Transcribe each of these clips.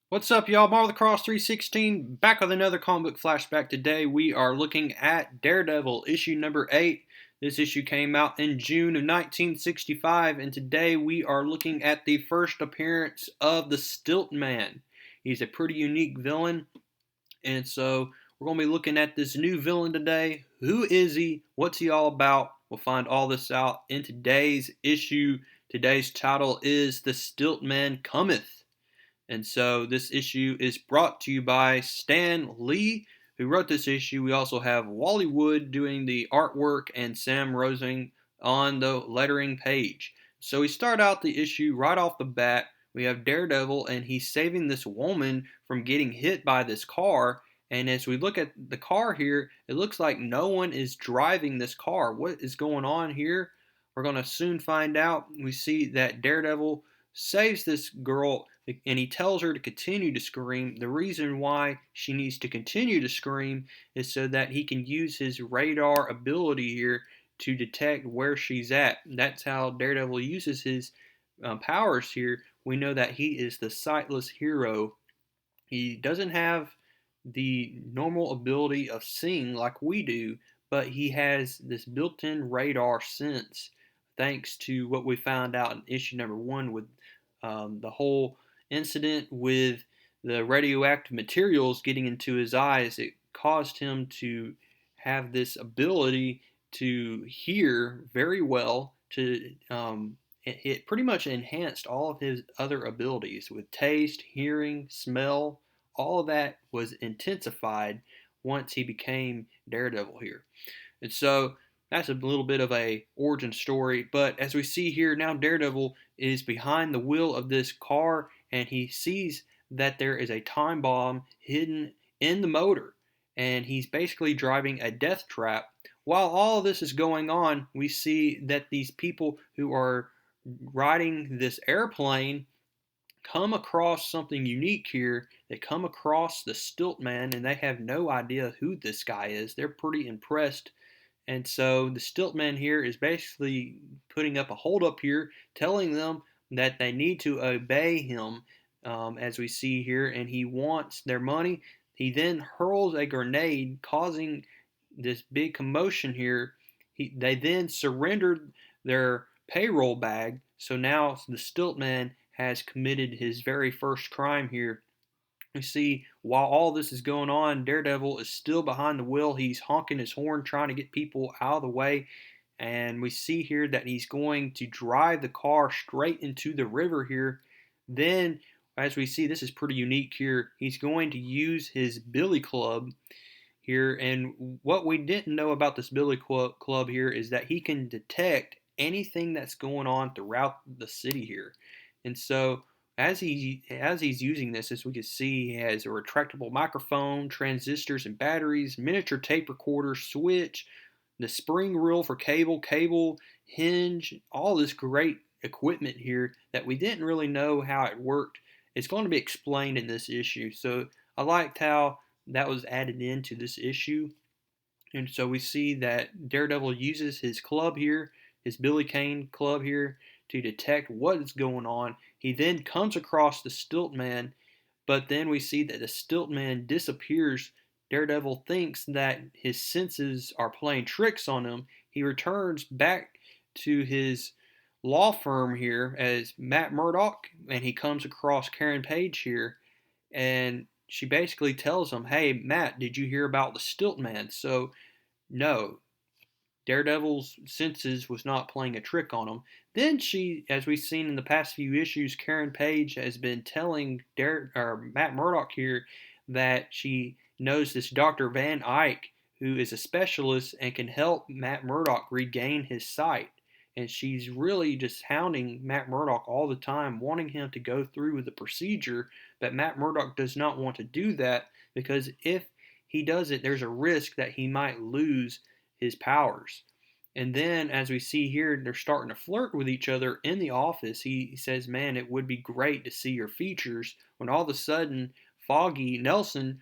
What's up, y'all? Marvel the Cross 316 back with another comic book flashback. Today we are looking at Daredevil issue number 8. This issue came out in June of 1965, and today we are looking at the first appearance of the Stilt Man. He's a pretty unique villain, and so we're going to be looking at this new villain today. Who is he? What's he all about? We'll find all this out in today's issue. Today's title is The Stilt Man Cometh. And so this issue is brought to you by Stan Lee, who wrote this issue. We also have Wally Wood doing the artwork and Sam Rosing on the lettering page. So we start out the issue right off the bat. We have Daredevil, and he's saving this woman from getting hit by this car. And as we look at the car here, it looks like no one is driving this car. What is going on here? We're going to soon find out. We see that Daredevil saves this girl, and he tells her to continue to scream. The reason why she needs to continue to scream is so that he can use his radar ability here to detect where she's at. That's how Daredevil uses his powers here. We know that he is the sightless hero. He doesn't have the normal ability of seeing like we do, but he has this built-in radar sense thanks to what we found out in issue number 1 with the whole incident with the radioactive materials getting into his eyes. It caused him to have this ability to hear very well. It pretty much enhanced all of his other abilities with taste, hearing, smell. All of that was intensified once he became Daredevil here. And so that's a little bit of a origin story. But as we see here, now Daredevil is behind the wheel of this car, and he sees that there is a time bomb hidden in the motor, and he's basically driving a death trap. While all of this is going on, we see that these people who are riding this airplane come across something unique here. They come across the Stilt Man, and they have no idea who this guy is. They're pretty impressed, and so the Stiltman here is basically putting up a holdup here, telling them that they need to obey him, as we see here, and he wants their money. He then hurls a grenade, causing this big commotion here. They then surrendered their payroll bag, so now the Stiltman has committed his very first crime here. We see while all this is going on, Daredevil is still behind the wheel. He's honking his horn, trying to get people out of the way. And we see here that he's going to drive the car straight into the river here. Then, as we see, this is pretty unique here. He's going to use his billy club here. And what we didn't know about this billy club here is that he can detect anything that's going on throughout the city here. And so as he's using this, as we can see, he has a retractable microphone, transistors and batteries, miniature tape recorder, switch, the spring reel for cable, hinge, all this great equipment here that we didn't really know how it worked. It's going to be explained in this issue. So I liked how that was added into this issue. And so we see that Daredevil uses his club here, his Billy Kane club here, to detect what is going on. He then comes across the Stilt Man, but then we see that the Stilt Man disappears. Daredevil thinks that his senses are playing tricks on him. He returns back to his law firm here as Matt Murdock, and he comes across Karen Page here, and she basically tells him, "Hey, Matt, did you hear about the Stilt Man?" So, no, Daredevil's senses was not playing a trick on him. Then she, as we've seen in the past few issues, Karen Page has been telling Matt Murdock here that she knows this Dr. Van Eyck, who is a specialist and can help Matt Murdock regain his sight. And she's really just hounding Matt Murdock all the time, wanting him to go through with the procedure. But Matt Murdock does not want to do that because if he does it, there's a risk that he might lose his powers. And then, as we see here, they're starting to flirt with each other in the office. He says, "Man, it would be great to see your features." When all of a sudden, Foggy Nelson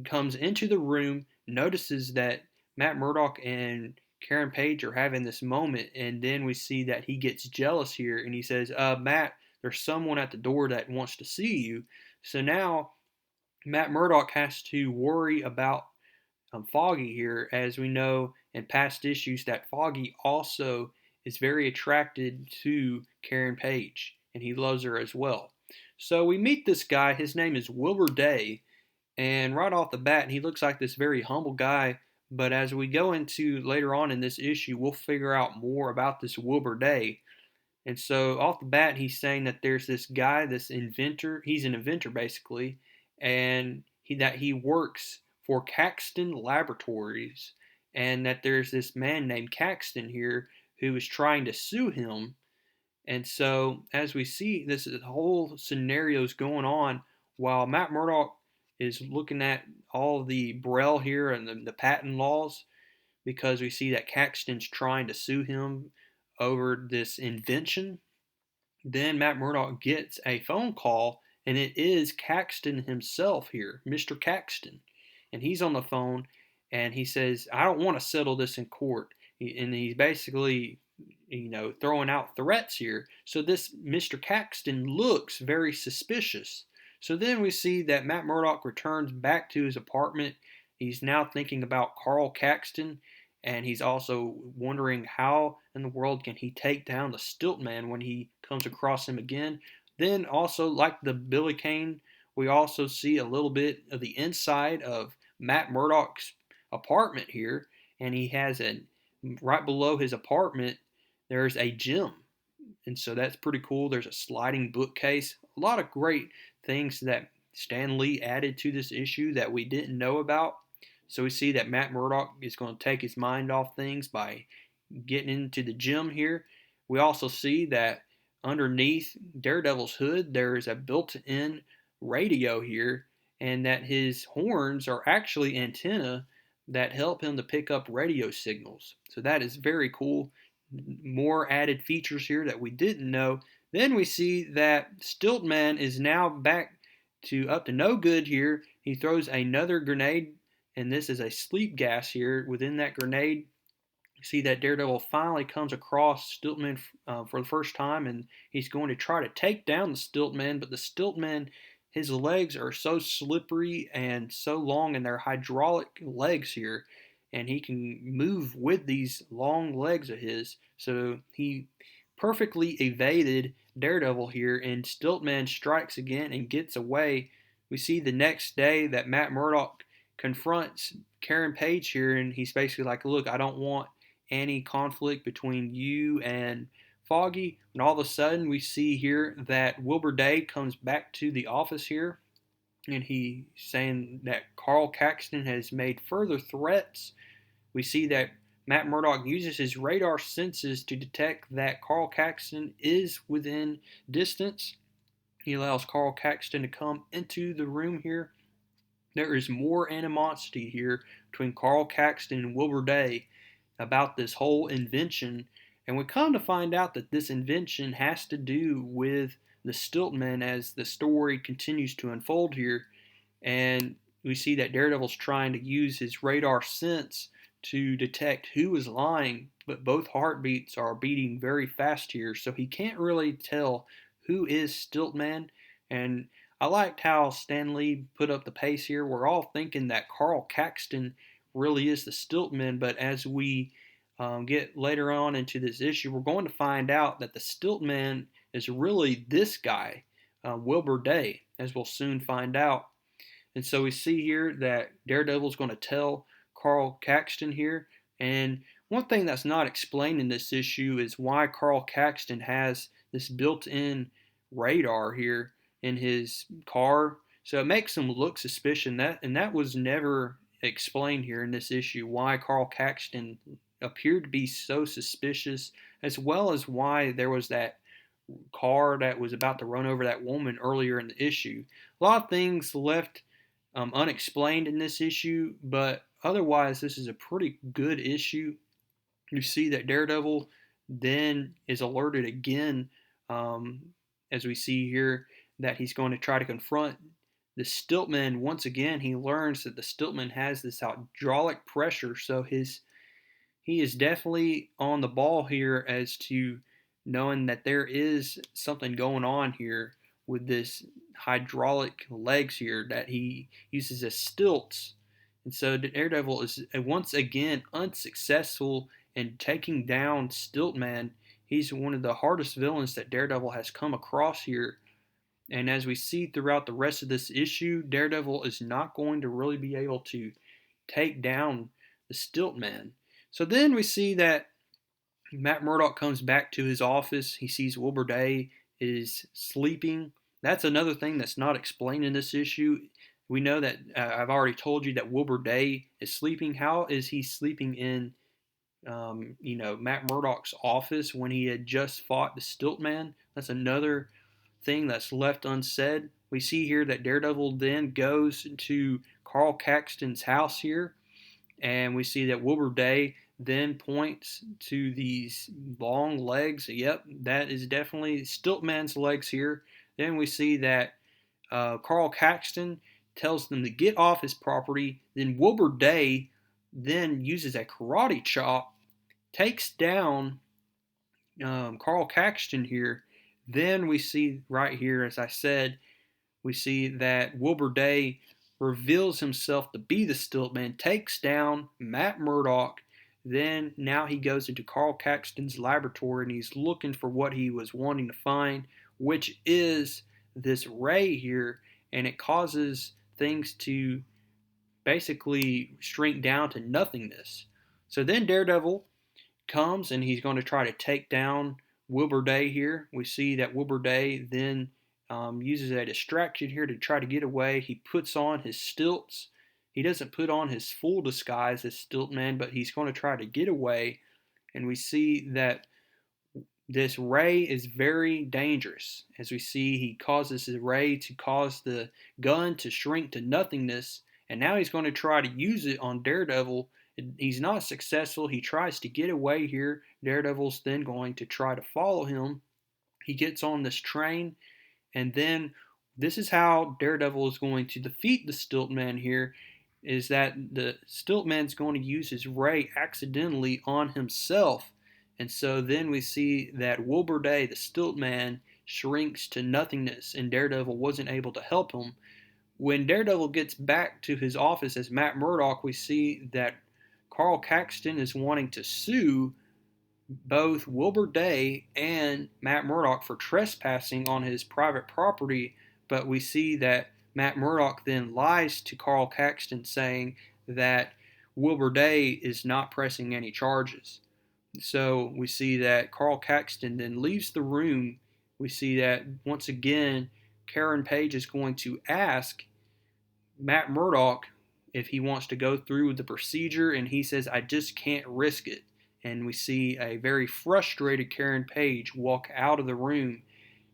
comes into the room, notices that Matt Murdock and Karen Page are having this moment, and then we see that he gets jealous here, and he says, "Matt, there's someone at the door that wants to see you." So now Matt Murdock has to worry about Foggy here, as we know in past issues that Foggy also is very attracted to Karen Page, and he loves her as well. So we meet this guy. His name is Wilbur Day, and right off the bat, he looks like this very humble guy. But as we go into later on in this issue, we'll figure out more about this Wilbur Day. And so off the bat, he's saying that there's this guy, this inventor. He's an inventor basically, and he works for Caxton Laboratories, and that there's this man named Caxton here who is trying to sue him. And so as we see, this whole scenario is going on while Matt Murdock is looking at all the Braille here and the patent laws, because we see that Caxton's trying to sue him over this invention. Then Matt Murdock gets a phone call, and it is Caxton himself here, Mr. Caxton. And he's on the phone, and he says, I don't want to settle this in court. And he's basically, throwing out threats here. So this Mr. Caxton looks very suspicious. So then we see that Matt Murdock returns back to his apartment. He's now thinking about Carl Caxton, and he's also wondering how in the world can he take down the Stilt Man when he comes across him again. Then also, like the Billy Kane, we also see a little bit of the inside of Matt Murdock's apartment here, and he has right below his apartment there's a gym, and so that's pretty cool. There's a sliding bookcase, a lot of great things that Stan Lee added to this issue that we didn't know about. So we see that Matt Murdock is going to take his mind off things by getting into the gym here. We also see that underneath Daredevil's hood there is a built-in radio here, and that his horns are actually antenna that help him to pick up radio signals. So that is very cool. More added features here that we didn't know. Then we see that Stilt Man is now back to up to no good here. He throws another grenade, and this is a sleep gas here within that grenade. You see that Daredevil finally comes across Stiltman for the first time, and he's going to try to take down the Stiltman, but the Stiltman, his legs are so slippery and so long, and they're hydraulic legs here, and he can move with these long legs of his. So he perfectly evaded Daredevil here, and Stiltman strikes again and gets away. We see the next day that Matt Murdock confronts Karen Page here, and he's basically like, look, I don't want any conflict between you and Foggy. And all of a sudden we see here that Wilbur Day comes back to the office here, and he's saying that Carl Caxton has made further threats. We see that Matt Murdock uses his radar senses to detect that Carl Caxton is within distance. He allows Carl Caxton to come into the room here. There is more animosity here between Carl Caxton and Wilbur Day about this whole invention, and we come to find out that this invention has to do with the Stiltman as the story continues to unfold here. And we see that Daredevil's trying to use his radar sense to detect who is lying, but both heartbeats are beating very fast here, so he can't really tell who is Stiltman. And I liked how Stan Lee put up the pace here. We're all thinking that Carl Caxton really is the Stiltman, but as we get later on into this issue, we're going to find out that the Stiltman is really this guy, Wilbur Day, as we'll soon find out. And so we see here that Daredevil's going to tell Carl Caxton here. And one thing that's not explained in this issue is why Carl Caxton has this built-in radar here in his car. So it makes him look suspicious. That was never explained here in this issue, why Carl Caxton appeared to be so suspicious, as well as why there was that car that was about to run over that woman earlier in the issue. A lot of things left unexplained in this issue, but otherwise this is a pretty good issue. You see that Daredevil then is alerted again, as we see here, that he's going to try to confront the Stiltman once again. He learns that the Stiltman has this hydraulic pressure, so he is definitely on the ball here as to knowing that there is something going on here with this hydraulic legs here that he uses as stilts. And so Daredevil is once again unsuccessful in taking down Stilt Man. He's one of the hardest villains that Daredevil has come across here. And as we see throughout the rest of this issue, Daredevil is not going to really be able to take down the Stilt Man. So then we see that Matt Murdock comes back to his office. He sees Wilbur Day is sleeping. That's another thing that's not explained in this issue. We know that I've already told you that Wilbur Day is sleeping. How is he sleeping in, Matt Murdock's office when he had just fought the Stilt Man? That's another thing that's left unsaid. We see here that Daredevil then goes to Carl Caxton's house here, and we see that Wilbur Day then points to these long legs. Yep, that is definitely Stiltman's legs here. Then we see that Carl Caxton tells them to get off his property. Then Wilbur Day then uses a karate chop, takes down Carl Caxton here. Then we see right here, as I said, we see that Wilbur Day reveals himself to be the Stilt Man, takes down Matt Murdock. Then now he goes into Carl Caxton's laboratory and he's looking for what he was wanting to find, which is this ray here, and it causes things to basically shrink down to nothingness. So then Daredevil comes and he's going to try to take down Wilbur Day here. We see that Wilbur Day then uses a distraction here to try to get away. He puts on his stilts. He doesn't put on his full disguise as Stilt Man, but he's going to try to get away. And we see that this ray is very dangerous. As we see, he causes the ray to cause the gun to shrink to nothingness. And now he's going to try to use it on Daredevil. He's not successful. He tries to get away here. Daredevil's then going to try to follow him. He gets on this train, and then this is how Daredevil is going to defeat the Stilt Man here, is that the Stilt Man's going to use his ray accidentally on himself. And so then we see that Wilbur Day, the Stilt Man, shrinks to nothingness, and Daredevil wasn't able to help him. When Daredevil gets back to his office as Matt Murdock, we see that Carl Caxton is wanting to sue both Wilbur Day and Matt Murdock for trespassing on his private property, but we see that Matt Murdock then lies to Carl Caxton, saying that Wilbur Day is not pressing any charges. So we see that Carl Caxton then leaves the room. We see that once again Karen Page is going to ask Matt Murdock if he wants to go through with the procedure, and he says, "I just can't risk it." And we see a very frustrated Karen Page walk out of the room,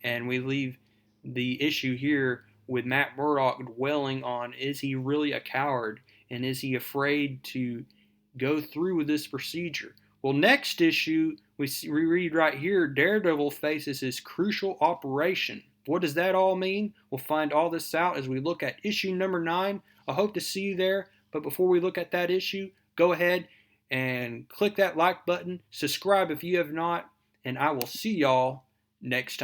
and we leave the issue here with Matt Murdock dwelling on, is he really a coward, and is he afraid to go through with this procedure? Well, next issue, we read right here, Daredevil faces his crucial operation. What does that all mean? We'll find all this out as we look at issue number 9. I hope to see you there, but before we look at that issue, go ahead and click that like button, subscribe if you have not, and I will see y'all next time.